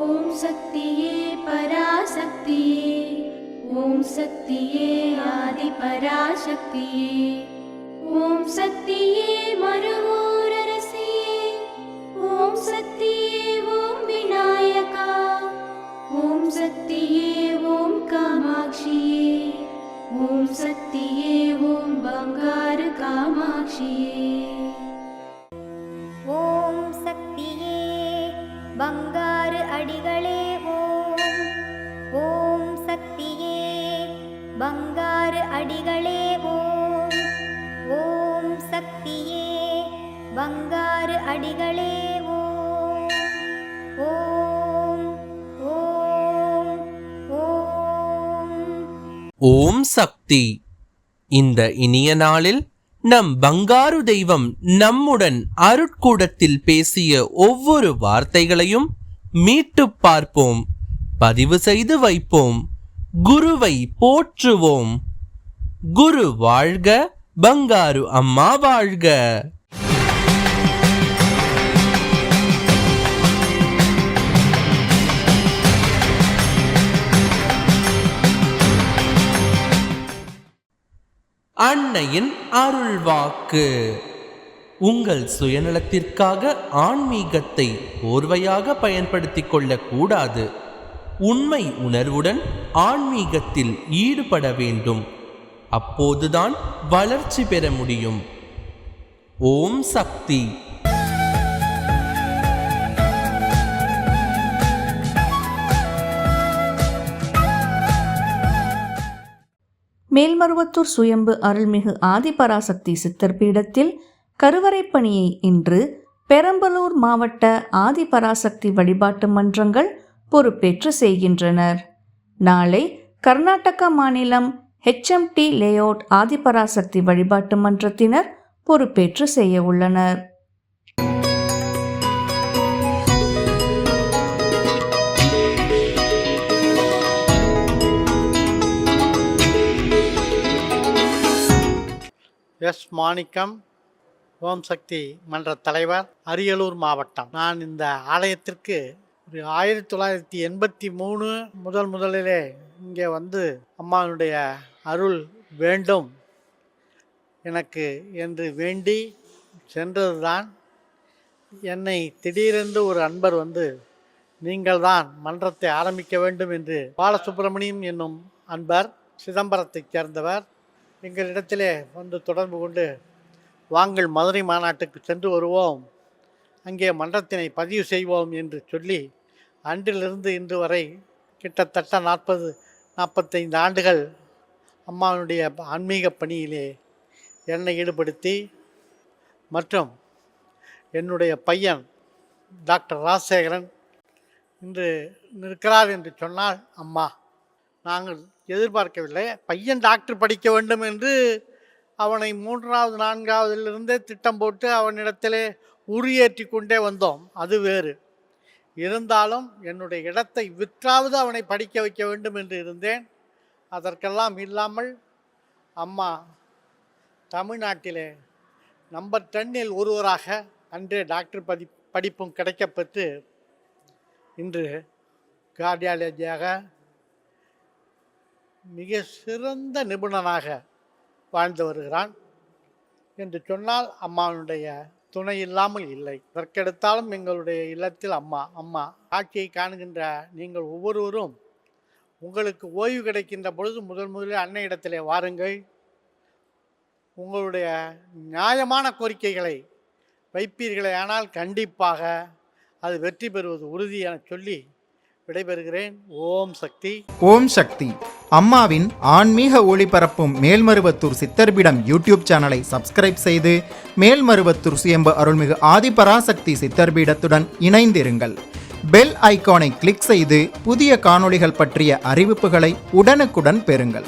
ஓம் சக்தியே பராசக்தியே, ஓம் சக்தியே ஆதி பராசக்தியே, ஓம் சக்தியே மருவூரரசியே, ஓம் சக்தியே ஓம் விநாயகா, ஓம் சக்தியே ஓம் காமாட்சியே, ஓம் சக்தியே ஓம் பங்காரு காமாட்சியே. ஓம் சக்தியே பங்காரு அடிகளே ஓம். ஓம் சக்தியே பங்காரு அடிகளே ஓம். ஓம் சக்தியே பங்காரு அடிகளே ஓம். ஓம் ஓம் ஓம். ஓம் சக்தி. இந்த இனிய நாளில் நம் பங்காரு தெய்வம் நம்முடன் அருட்கூடத்தில் பேசிய ஒவ்வொரு வார்த்தைகளையும் மீட்டு பார்ப்போம், பதிவு செய்து வைப்போம். குருவை போற்றுவோம். குரு வாழ்க, பங்காரு அம்மா வாழ்க. அன்னையின் அருள்வாக்கு. உங்கள் சுயநலத்திற்காக ஆன்மீகத்தை போர்வையாக பயன்படுத்திக் கொள்ளக்கூடாது. உண்மை உணர்வுடன் ஆன்மீகத்தில் ஈடுபட வேண்டும். அப்போதுதான் வளர்ச்சி பெற முடியும். ஓம் சக்தி. மேல்மருவத்தூர் சுயம்பு அருள்மிகு ஆதிபராசக்தி சித்தர் பீடத்தில் கருவறைப்பணியை இன்று பெரம்பலூர் மாவட்ட ஆதிபராசக்தி வழிபாட்டு மன்றங்கள் பொறுப்பேற்று செய்கின்றனர். நாளை கர்நாடக மாநிலம் HMT லேஅவுட் ஆதிபராசக்தி வழிபாட்டு மன்றத்தினர் பொறுப்பேற்று செய்ய உள்ளனர். எஸ் மாணிக்கம், ஓம் சக்தி மன்ற தலைவர், அரியலூர் மாவட்டம். நான் இந்த ஆலயத்திற்கு 1983 முதலிலே இங்கே வந்து அம்மாவுடைய அருள் வேண்டும் எனக்கு என்று வேண்டி சென்றதுதான். என்னை திடீரென்று ஒரு அன்பர் வந்து, நீங்கள் தான் மன்றத்தை ஆரம்பிக்க வேண்டும் என்று, பாலசுப்பிரமணியம் என்னும் அன்பர், சிதம்பரத்தைச் சேர்ந்தவர், எங்களிடத்திலே வந்து தொடர்பு கொண்டு, வாங்கள் மதுரை மாநாட்டுக்கு சென்று வருவோம், அங்கே மன்றத்தினை பதிவு செய்வோம் என்று சொல்லி, அன்றிலிருந்து இன்று வரை கிட்டத்தட்ட 40-45 ஆண்டுகள் அம்மாவுடைய ஆன்மீக பணியிலே என்னை ஈடுபடுத்தி, மற்றும் என்னுடைய பையன் டாக்டர் ராஜசேகரன் இன்று இருக்கிறார் என்று சொன்னால், அம்மா நாங்கள் எதிர்பார்க்கவில்லை. பையன் டாக்டர் படிக்க வேண்டும் என்று அவனை 3வது 4வதிலிருந்தே திட்டம் போட்டு அவனிடத்திலே உரியேற்றி கொண்டே வந்தோம். அது வேறு. இருந்தாலும் என்னுடைய இடத்தை விற்றாவது அவனை படிக்க வைக்க வேண்டும் என்று இருந்தேன். அதற்கெல்லாம் இல்லாமல் அம்மா தமிழ்நாட்டிலே நம்பர் 10 ஒருவராக அன்றே டாக்டர் படிப்பும் கிடைக்கப்பெற்று இன்று கார்டியாலஜியாக மிக சிறந்த நிபுணனாக வாழ்ந்து வருகிறான் என்று சொன்னால் அம்மாவுடைய துணை இல்லாமல் இல்லை. இதற்கெடுத்தாலும் எங்களுடைய இல்லத்தில் அம்மா காட்சியை காணுகின்ற நீங்கள் ஒவ்வொருவரும் உங்களுக்கு ஓய்வு கிடைக்கின்ற பொழுது முதலில் அன்னையிடத்திலே வாருங்கள். உங்களுடைய நியாயமான கோரிக்கைகளை வைப்பீர்களே ஆனால் கண்டிப்பாக அது வெற்றி பெறுவது உறுதி என சொல்லி விடைபெறுகிறேன். ஓம் சக்தி. ஓம் சக்தி. அம்மாவின் ஆன்மீக ஒளிபரப்பும் மேல்மருவத்தூர் சித்தர்பீடம் யூடியூப் சேனலை சப்ஸ்கிரைப் செய்து மேல்மருவத்தூர் சுயம்பு அருள்மிகு ஆதிபராசக்தி சித்தர்பீடத்துடன் இணைந்திருங்கள். பெல் ஐகானை கிளிக் செய்து புதிய காணொளிகள் பற்றிய அறிவிப்புகளை உடனுக்குடன் பெறுங்கள்.